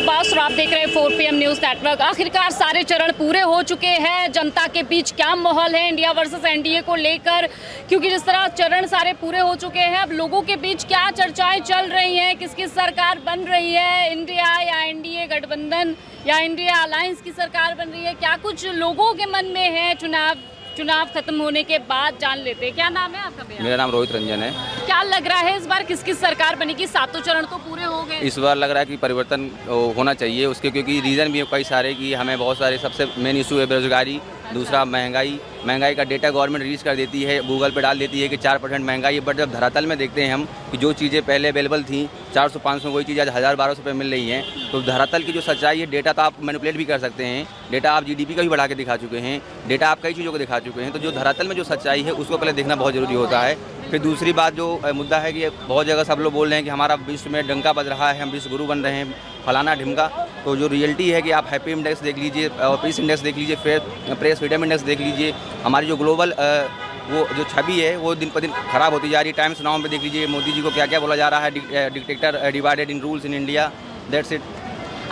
अब्बास और आप देख रहे हैं 4 PM न्यूज़ नेटवर्क। आखिरकार सारे चरण पूरे हो चुके हैं। जनता के बीच क्या माहौल है इंडिया वर्सेस एनडीए को लेकर, क्योंकि जिस तरह चरण सारे पूरे हो चुके हैं, अब लोगों के बीच क्या चर्चाएं चल रही हैं, किसकी सरकार बन रही है, इंडिया या एनडीए गठबंधन या इंडिया अलायंस की सरकार बन रही है, क्या कुछ लोगों के मन में है चुनाव खत्म होने के बाद जान लेते हैं। क्या नाम है आपका भैया? मेरा नाम रोहित रंजन है। क्या लग रहा है इस बार किसकी सरकार बनेगी? सातों चरण तो पूरे हो गए। इस बार लग रहा है कि परिवर्तन होना चाहिए उसके, क्योंकि रीज़न भी है कई सारे कि हमें बहुत सारे, सबसे मेन इशू है बेरोजगारी, दूसरा महंगाई का डेटा गवर्नमेंट रिलीज कर देती है, गूगल पे डाल देती है कि 4% महंगाई है, बट जब धरातल में देखते हैं हम कि जो चीज़ें पहले अवेलेबल थी 400-500 वही चीज़ आज 1000-1200 रुपये मिल रही हैं, तो धरातल की जो सच्चाई है, डेटा तो आप मैनिपुलेट भी कर सकते हैं, डेटा आप जीडीपी का भी बढ़ा के दिखा चुके हैं, डेटा आप कई चीज़ों को दिखा चुके हैं, तो जो धरातल में जो सच्चाई है उसको पहले देखना बहुत ज़रूरी होता है। फिर दूसरी बात जो मुद्दा है कि बहुत जगह सब लोग बोल रहे हैं कि हमारा विश्व में डंका बज रहा है, हम विश्व गुरु बन रहे हैं, फलाना ढिमका, तो जो रियलिटी है कि आप हैप्पी इंडेक्स देख लीजिए, पीस इंडेक्स देख लीजिए, फिर प्रेस फ्रीडम इंडेक्स देख लीजिए, हमारी जो ग्लोबल वो जो छवि है वो दिन पर दिन खराब होती जा रही है। टाइम्स नाउ में देख लीजिए मोदी जी को क्या क्या बोला जा रहा है, dictator divided in rules in India, that's it.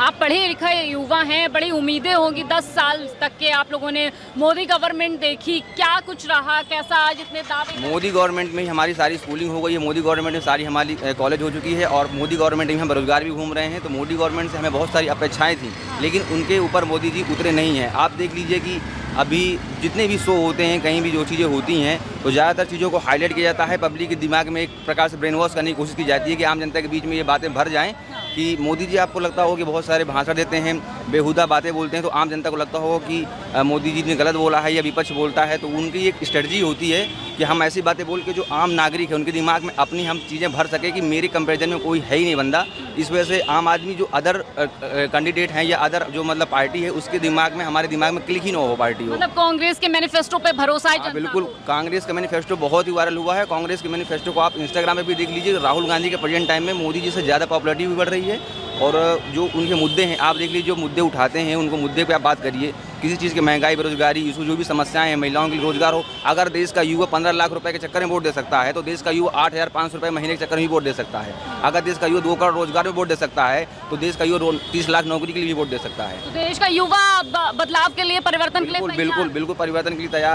आप पढ़े लिखे युवा हैं, बड़ी उम्मीदें होंगी 10 साल तक के आप लोगों ने मोदी गवर्नमेंट देखी, क्या कुछ रहा, कैसा आज इतने दावे? मोदी गवर्नमेंट में ही हमारी सारी स्कूलिंग हो गई है, मोदी गवर्नमेंट में सारी हमारी कॉलेज हो चुकी है, और मोदी गवर्नमेंट में हम बेरोजगार भी घूम रहे हैं। तो मोदी गवर्नमेंट से हमें बहुत सारी अपेक्षाएं थी, लेकिन उनके ऊपर मोदी जी उतरे नहीं हैं। आप देख लीजिए कि अभी जितने भी शो होते हैं, कहीं भी जो चीज़ें होती हैं, तो ज़्यादातर चीज़ों को हाईलाइट किया जाता है, पब्लिक के दिमाग में एक प्रकार से ब्रेन वॉश करने की कोशिश की जाती है कि आम जनता के बीच में ये बातें भर जाएं कि मोदी जी, आपको लगता हो कि बहुत सारे भाषण देते हैं, बेहुदा बातें बोलते हैं, तो आम जनता को लगता हो कि मोदी जी ने गलत बोला है या विपक्ष बोलता है, तो उनकी एक स्ट्रेटजी होती है कि हम ऐसी बातें बोल के जो आम नागरिक है उनके दिमाग में अपनी हम चीज़ें भर सके कि मेरे कंपैरिजन में कोई है ही नहीं बंदा। इस वजह से आम आदमी जो अदर कैंडिडेट हैं या अदर जो मतलब पार्टी है उसके दिमाग में, हमारे दिमाग में क्लिक ही ना हो पार्टी हो। मतलब कांग्रेस के मैनिफेस्टो पे भरोसा है? बिल्कुल, कांग्रेस का मैनिफेस्टो बहुत ही वायरल हुआ है। कांग्रेस के मैनिफेस्टो को आप इंस्टाग्राम पे भी देख लीजिए। राहुल गांधी के प्रेजेंट टाइम में मोदी जी से ज़्यादा पॉपुलरिटी भी बढ़ रही है, और जो उनके मुद्दे हैं आप देख लीजिए, जो मुद्दे उठाते हैं उनको मुद्दे पे आप बात करिए, किसी चीज़ की महंगाई, बेरोजगारी इशू, जो भी समस्याएं हैं, महिलाओं के लिए रोजगार हो। अगर देश का युवा 15 लाख रुपए के चक्कर में वोट दे सकता है, तो देश का युवा 8500 रुपये महीने के चक्कर में भी वोट दे सकता है। अगर देश का युवा 2 करोड़ रोजगार में वोट दे सकता है, तो देश का युवा 30 लाख नौकरी के लिए भी वोट दे सकता है। तो देश का युवा बदलाव के लिए, परिवर्तन के लिए बिल्कुल परिवर्तन के लिए तैयार।